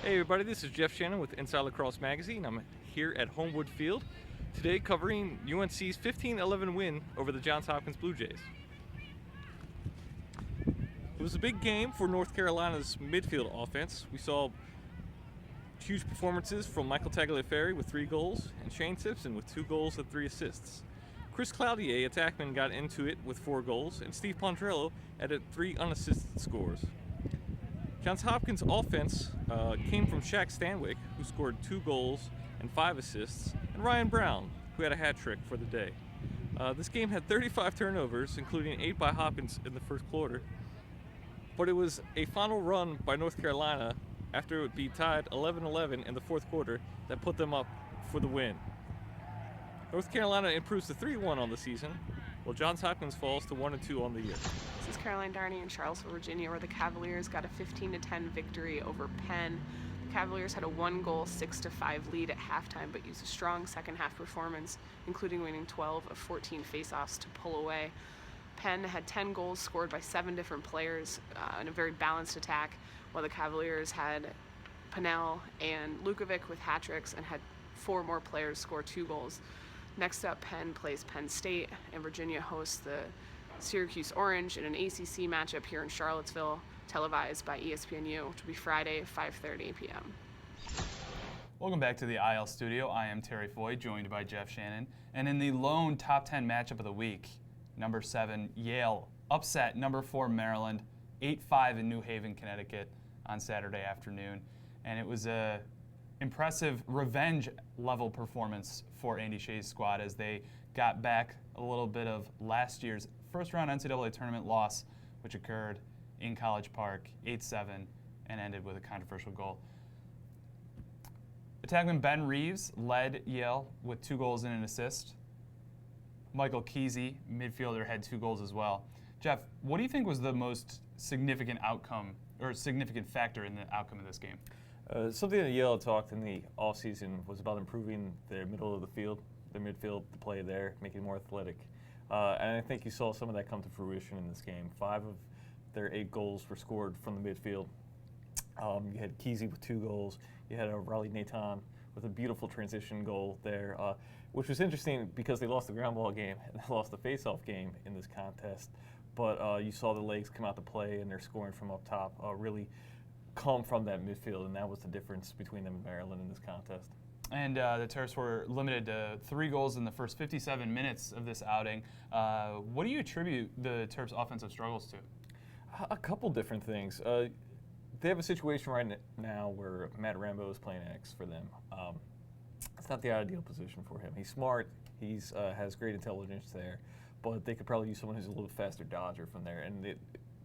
Hey everybody, this is Jeff Shannon with Inside Lacrosse Magazine. I'm here at Homewood Field today covering UNC's 15-11 win over the Johns Hopkins Blue Jays. It was a big game for North Carolina's midfield offense. We saw huge performances from Michael Tagliaferri with 3 goals and Shane Simpson with 2 goals and 3 assists. Chris Cloutier, attackman, got into it with 4 goals, and Steve Pondrello added 3 unassisted scores. Johns Hopkins' offense came from Shaq Stanwyck, who scored 2 goals and 5 assists, and Ryan Brown, who had a hat trick for the day. This game had 35 turnovers, including 8 by Hopkins in the first quarter, but it was a final run by North Carolina after it would be tied 11-11 in the fourth quarter that put them up for the win. North Carolina improves to 3-1 on the season, while Johns Hopkins falls to 1-2 on the year. This is Caroline Darney in Charlottesville, Virginia, where the Cavaliers got a 15-10 victory over Penn. The Cavaliers had a 1-goal, 6-5 lead at halftime, but used a strong second-half performance, including winning 12 of 14 faceoffs to pull away. Penn had 10 goals scored by 7 different players in a very balanced attack, while the Cavaliers had Pennell and Lukovic with hat tricks and had 4 more players score 2 goals. Next up, Penn plays Penn State, and Virginia hosts the Syracuse Orange in an ACC matchup here in Charlottesville, televised by ESPNU, which will be Friday, 5:30 p.m. Welcome back to the IL studio. I am Terry Foy, joined by Jeff Shannon. And in the lone top 10 matchup of the week, number 7, Yale, upset number 4, Maryland, 8-5 in New Haven, Connecticut on Saturday afternoon. And it was a impressive revenge-level performance for Andy Shea's squad as they got back a little bit of last year's first-round NCAA tournament loss, which occurred in College Park, 8-7, and ended with a controversial goal. Attackman Ben Reeves led Yale with 2 goals and an assist. Michael Kesey, midfielder, had 2 goals as well. Jeff, what do you think was the most significant outcome or significant factor in the outcome of this game? Something that Yale talked in the offseason was about improving their middle of the field, their midfield, the play there, making it more athletic. And I think you saw some of that come to fruition in this game. 5 of their 8 goals were scored from the midfield. You had Kesey with 2 goals. You had Raleigh Nathan with a beautiful transition goal there, which was interesting because they lost the ground ball game and they lost the face-off game in this contest. But you saw the legs come out to play and their scoring from up top really come from that midfield, and that was the difference between them and Maryland in this contest. And the Terps were limited to 3 goals in the first 57 minutes of this outing. What do you attribute the Terps' offensive struggles to? A couple different things. They have a situation right now where Matt Rambo is playing X for them. It's not the ideal position for him. He's smart. He's has great intelligence there, but they could probably use someone who's a little faster dodger from there. And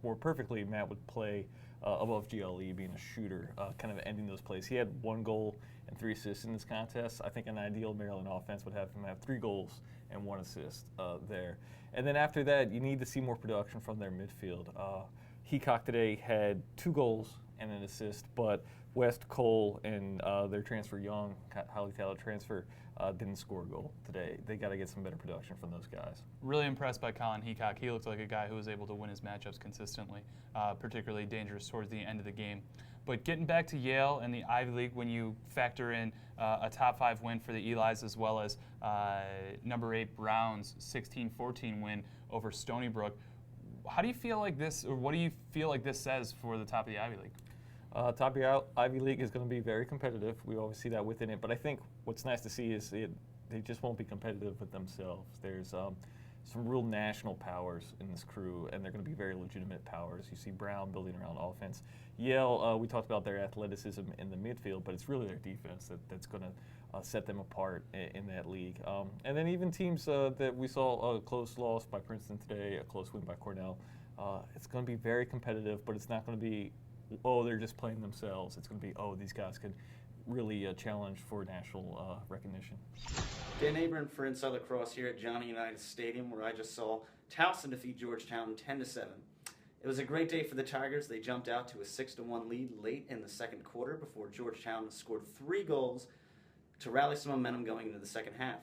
more perfectly, Matt would play above GLE, being a shooter, kind of ending those plays. He had 1 goal and 3 assists in this contest. I think an ideal Maryland offense would have him have 3 goals and 1 assist there. And then after that, you need to see more production from their midfield. Heacock today had 2 goals and an assist, but West, Cole, and their transfer Young, highly talented transfer, didn't score a goal today. They got to get some better production from those guys. Really impressed by Colin Heacock. He looked like a guy who was able to win his matchups consistently, particularly dangerous towards the end of the game. But getting back to Yale and the Ivy League, when you factor in a top 5 win for the Elis as well as number 8 Browns' 16-14 win over Stony Brook, how do you feel like this, or what do you feel like this says for the top of the Ivy League? Top of the Ivy League is going to be very competitive. We always see that within it. But I think what's nice to see is they just won't be competitive with themselves. There's some real national powers in this crew, and they're going to be very legitimate powers. You see Brown building around offense. Yale, we talked about their athleticism in the midfield, but it's really their defense that's going to set them apart in that league. And then even teams that we saw a close loss by Princeton today, a close win by Cornell, it's going to be very competitive, but it's not going to be, oh, they're just playing themselves. It's going to be, oh, these guys could really challenge for national recognition. Dan Abram for Inside Lacrosse here at Johnny Unitas Stadium, where I just saw Towson defeat Georgetown 10-7. It was a great day for the Tigers. They jumped out to a 6-1 lead late in the second quarter before Georgetown scored 3 goals to rally some momentum going into the second half.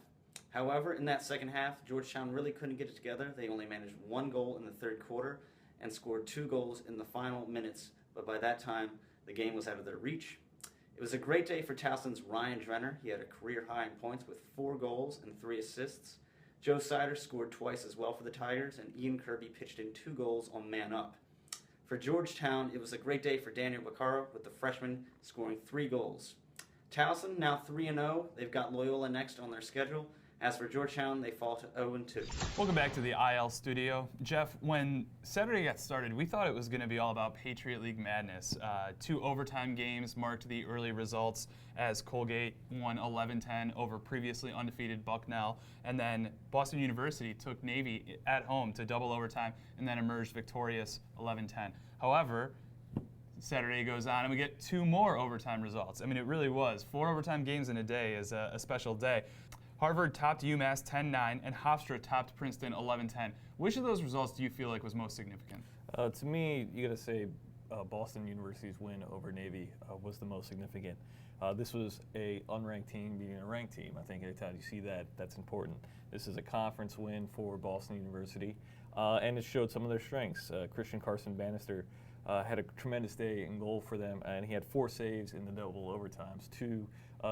However, in that second half, Georgetown really couldn't get it together. They only managed 1 goal in the third quarter and scored 2 goals in the final minutes, but by that time, the game was out of their reach. It was a great day for Towson's Ryan Drenner. He had a career high in points with 4 goals and 3 assists. Joe Sider scored twice as well for the Tigers, and Ian Kirby pitched in 2 goals on Man Up. For Georgetown, it was a great day for Daniel Baccaro, with the freshman scoring 3 goals. Towson, now 3-0. They've got Loyola next on their schedule. As for Georgetown, they fall to 0-2. Welcome back to the IL studio. Jeff, when Saturday got started, we thought it was going to be all about Patriot League madness. 2 overtime games marked the early results as Colgate won 11-10 over previously undefeated Bucknell, and then Boston University took Navy at home to double overtime and then emerged victorious 11-10. However, Saturday goes on, and we get 2 more overtime results. I mean, it really was. 4 overtime games in a day is a special day. Harvard topped UMass 10-9, and Hofstra topped Princeton 11-10. Which of those results do you feel like was most significant? To me, you got to say Boston University's win over Navy was the most significant. This was a unranked team beating a ranked team. I think anytime you see that, that's important. This is a conference win for Boston University, and it showed some of their strengths. Christian Carson Bannister had a tremendous day in goal for them, and he had 4 saves in the double overtimes, 2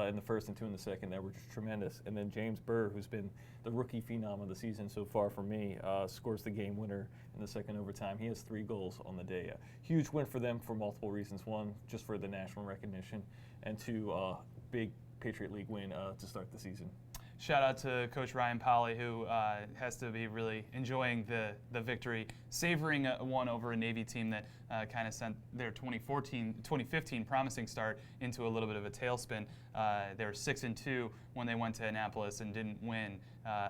in the first and 2 in the second that were just tremendous. And then James Burr, who's been the rookie phenom of the season so far for me, scores the game winner in the second overtime. He has 3 goals on the day. Huge win for them for multiple reasons. 1, just for the national recognition, and 2, big Patriot League win to start the season. Shout out to Coach Ryan Polly, who has to be really enjoying the victory, savoring one over a Navy team that kind of sent their 2015 promising start into a little bit of a tailspin. They were 6-2 when they went to Annapolis and didn't win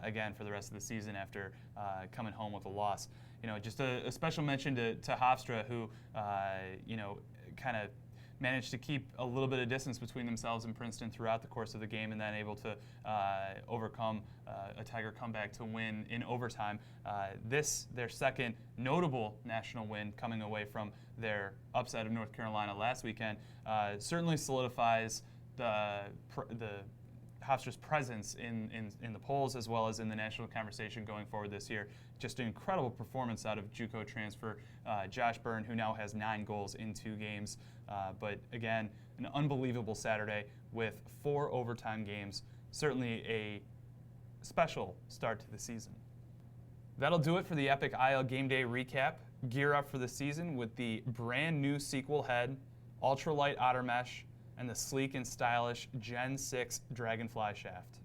again for the rest of the season after coming home with a loss. You know, just a special mention to Hofstra, who you know, kind of managed to keep a little bit of distance between themselves and Princeton throughout the course of the game, and then able to overcome a Tiger comeback to win in overtime. This, their second notable national win coming away from their upset of North Carolina last weekend, certainly solidifies the Hofstra's presence in the polls as well as in the national conversation going forward this year. Just an incredible performance out of JUCO transfer Josh Byrne, who now has 9 goals in 2 games. But again, an unbelievable Saturday with 4 overtime games. Certainly a special start to the season. That'll do it for the Epic ILGameday recap. Gear up for the season with the brand new sequel head, ultralight otter mesh, and the sleek and stylish Gen 6 Dragonfly shaft.